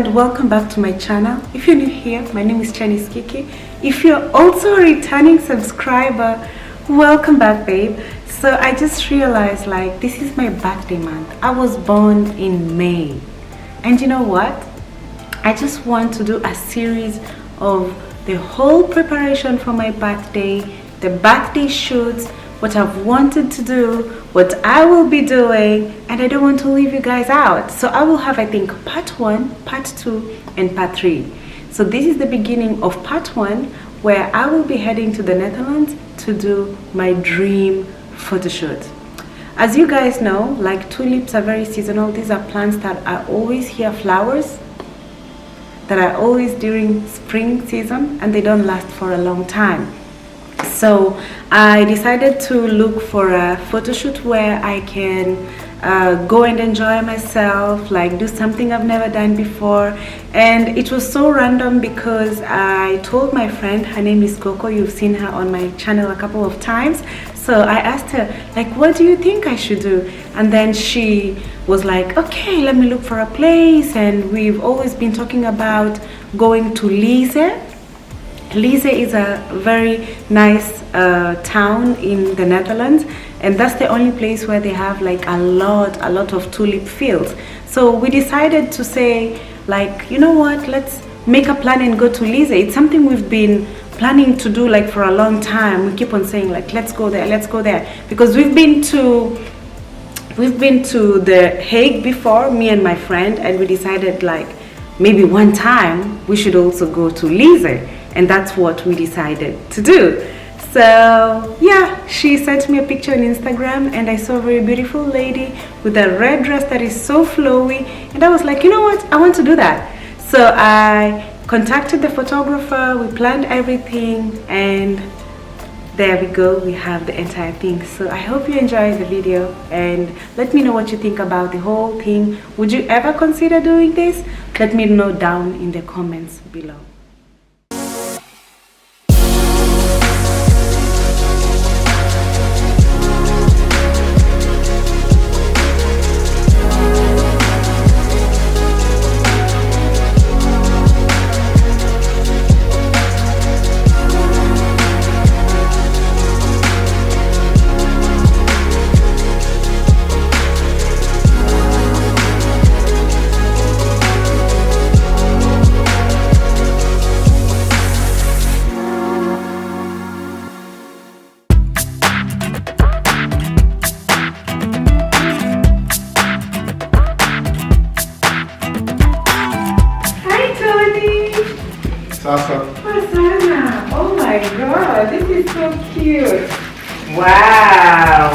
and welcome back to my channel. If you're new here, my name is Chinese Kiki. If you're also a returning subscriber, welcome back, babe. So I just realized, like, this is my birthday month. I was born in May, and you know what, I just want to do a series of the whole preparation for my birthday, the birthday shoots, what I've wanted to do, what I will be doing, and I don't want to leave you guys out. So I will have, I think, part 1, part 2, and part 3. So this is the beginning of part 1, where I will be heading to the Netherlands to do my dream photo shoot. As you guys know, like, tulips are very seasonal. These are plants that are always here, flowers that are always during spring season, and they don't last for a long time. So I decided to look for a photo shoot where I can go and enjoy myself, like do something I've never done before. And it was so random because I told my friend, her name is Coco, you've seen her on my channel a couple of times. So I asked her, like, what do you think I should do? And then she was like, okay, let me look for a place. And we've always been talking about going to Lisse. Lisse is a very nice town in the Netherlands, and that's the only place where they have like a lot of tulip fields. So we decided to say, like, you know what, let's make a plan and go to Lisse. It's something we've been planning to do like for a long time. We keep on saying, like, let's go there, because we've been to the Hague before, me and my friend, and we decided, like, maybe one time we should also go to Lisse. And that's what we decided to do. So yeah, she sent me a picture on Instagram, and I saw a very beautiful lady with a red dress that is so flowy, and I was like, you know what, I want to do that. So I contacted the photographer, we planned everything, and there we go, we have the entire thing. So I hope you enjoy the video, and let me know what you think about the whole thing. Would you ever consider doing this? Let me know down in the comments below. Hosanna. Oh my god, this is so cute. Wow.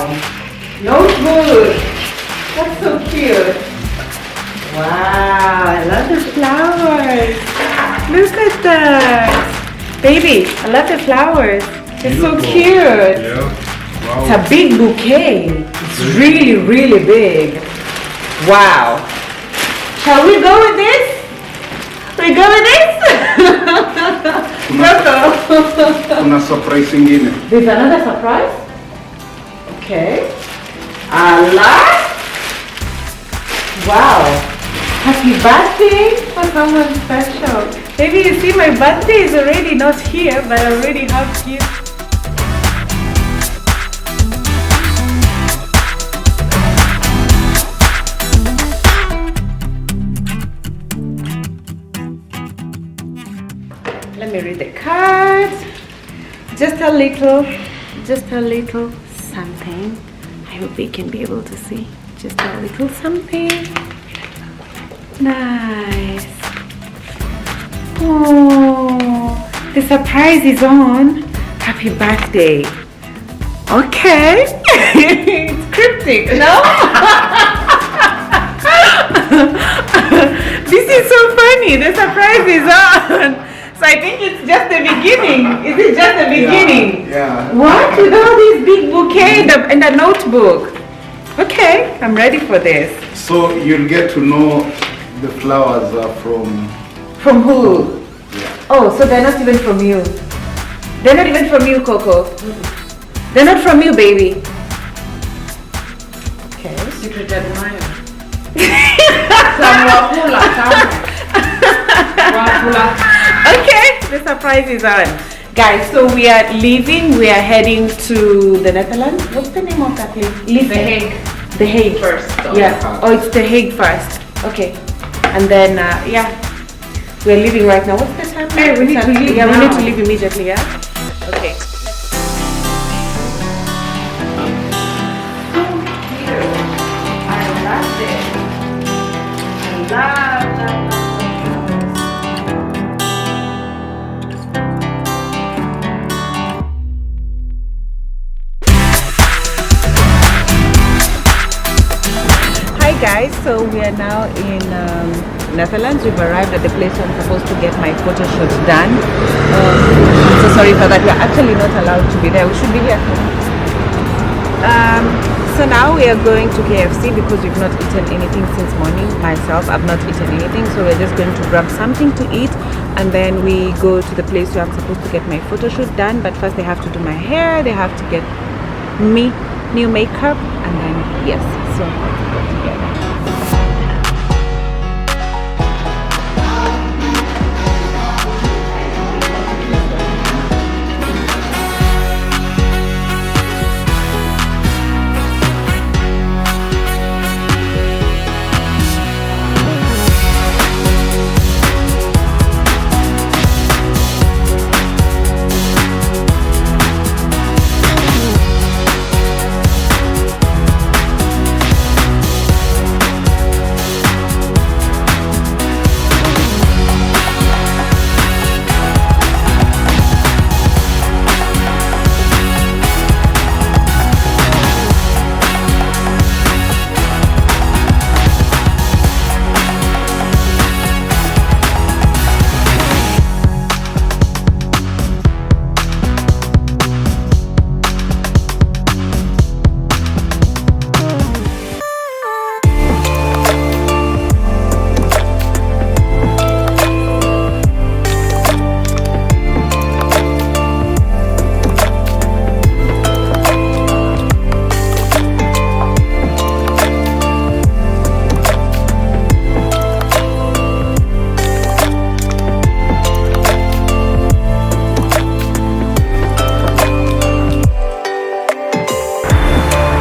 Notebook. That's so cute. Wow, I love the flowers. Look at that. Baby, I love the flowers. It's so cute. Yeah. Wow. It's a big bouquet. It's really big. Wow. Shall we go with this? We go with this? Una surprise ingine. There's another surprise? Okay. Allah! Wow. Happy birthday for someone special. Maybe you see my birthday is already not here, but I already have gifts. Let me read the cards. Just a little something. I hope they can be able to see. Just a little something. Nice. Oh, the surprise is on. Happy birthday. Okay. It's cryptic, no? This is so funny. The surprise is on. So I think it's just the beginning. Is it just the beginning? Yeah. What? With all these big bouquet and a notebook. Okay, I'm ready for this. So you'll get to know the flowers are from... From who? Yeah. Oh, so they're not even from you. They're not even from you, Coco. They're not from you, baby. Okay. Secret admirer. Some Wakula, prices on. Guys, so we are leaving. We are heading to the Netherlands. What's the name of that place? Lisse. The Hague. The Hague First. Yeah. Oh, it's the Hague first. Okay. And then, yeah. We're leaving right now. What's the time? Hey, we need to leave Yeah, now. we need to leave immediately, yeah? Okay. Hi guys, so we are now in Netherlands. We've arrived at the place where I'm supposed to get my photo shoot done. I'm so sorry for that. We're actually not allowed to be there. We should be here. So now we are going to KFC because we've not eaten anything since morning. Myself, I've not eaten anything, so we're just going to grab something to eat, and then we go to the place where I'm supposed to get my photo shoot done. But first they have to do my hair, they have to get me new makeup, and then yes, so let's go together.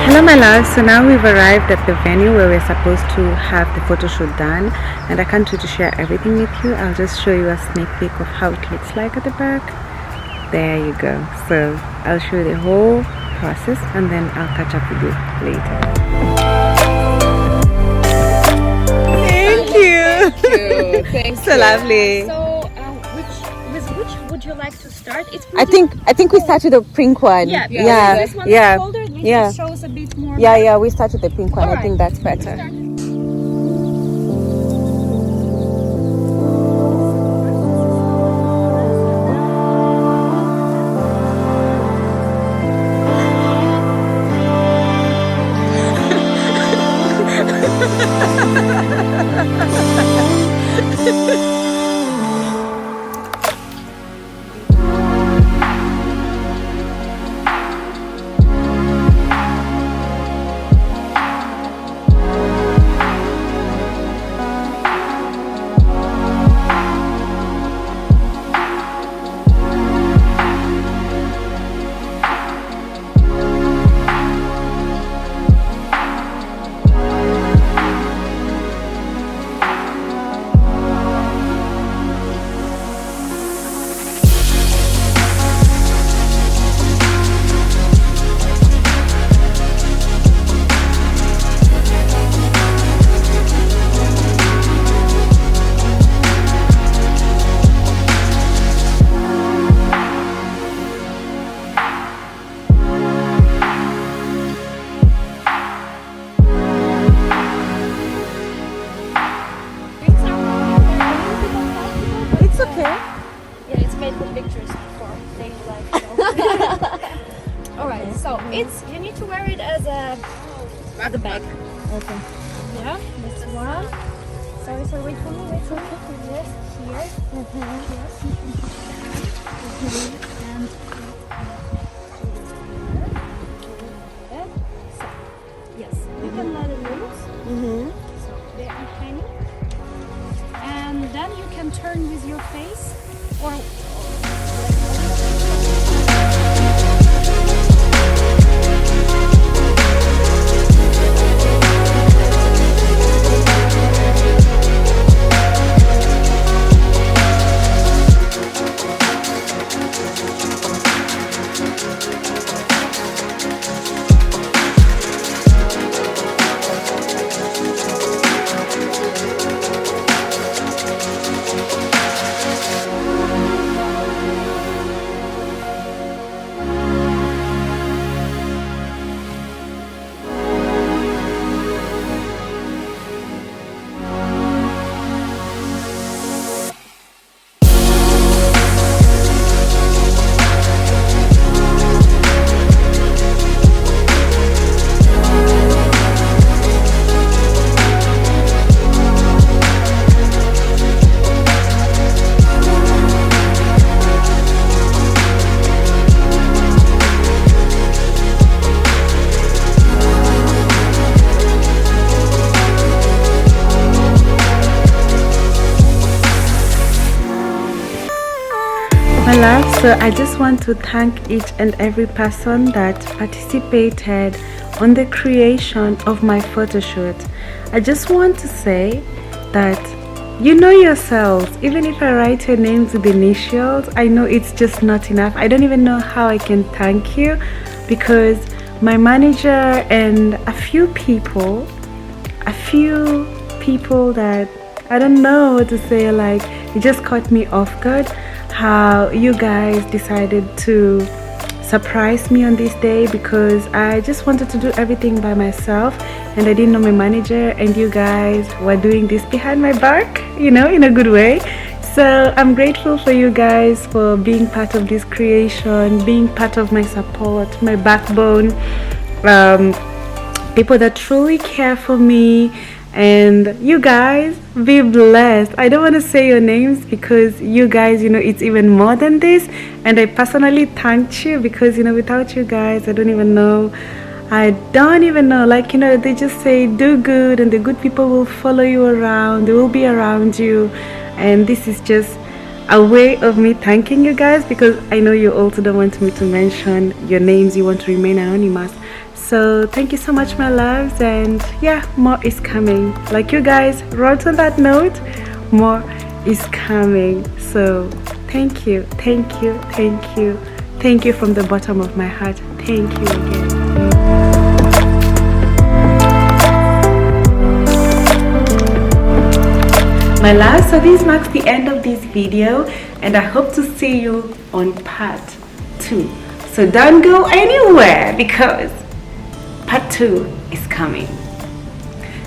Hello my loves, so now we've arrived at the venue where we're supposed to have the photo shoot done, and I can't wait to share everything with you. I'll just show you a sneak peek of how it looks like at the back. There you go. So I'll show you the whole process and then I'll catch up with you later. Thank you. Thank you. Thanks. So lovely. So, which would you like to start? It's I think we start with the pink one. yeah, yeah, this one yeah, is colder. This yeah. shows a bit more. yeah. We start with the pink one. I Alright. think that's better. It's you need to wear it as a bag. Okay. Yeah, this one. So wait for me. Wait for me. Yes, here. Yes. And here. So yes, you can let it loose. So they are hanging, and then you can turn with your face or My love, so I just want to thank each and every person that participated on the creation of my photo shoot. I just want to say that you know yourselves, even if I write your names with initials, I know it's just not enough. I don't even know how I can thank you, because my manager and a few people that I don't know what to say, like it just caught me off guard how you guys decided to surprise me on this day, because I just wanted to do everything by myself and I didn't know my manager, and you guys were doing this behind my back, you know, in a good way. So I'm grateful for you guys for being part of this creation, being part of my support, my backbone, people that truly care for me. And you guys, be blessed. I don't want to say your names because you guys, you know, it's even more than this. And I personally thanked you because, you know, without you guys, I don't even know, like, you know, they just say do good and the good people will follow you around, they will be around you. And this is just a way of me thanking you guys, because I know you also don't want me to mention your names, you want to remain anonymous. So thank you so much, my loves, and yeah, more is coming. Like you guys wrote on that note, more is coming. So thank you from the bottom of my heart. Thank you again. My love, so this marks the end of this video, and I hope to see you on part 2. So don't go anywhere, because part 2 is coming.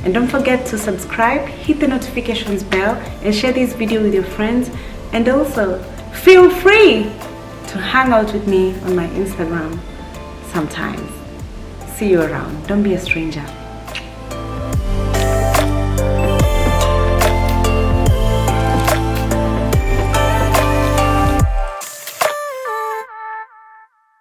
And don't forget to subscribe, hit the notifications bell, and share this video with your friends. And also feel free to hang out with me on my Instagram sometimes. See you around. Don't be a stranger.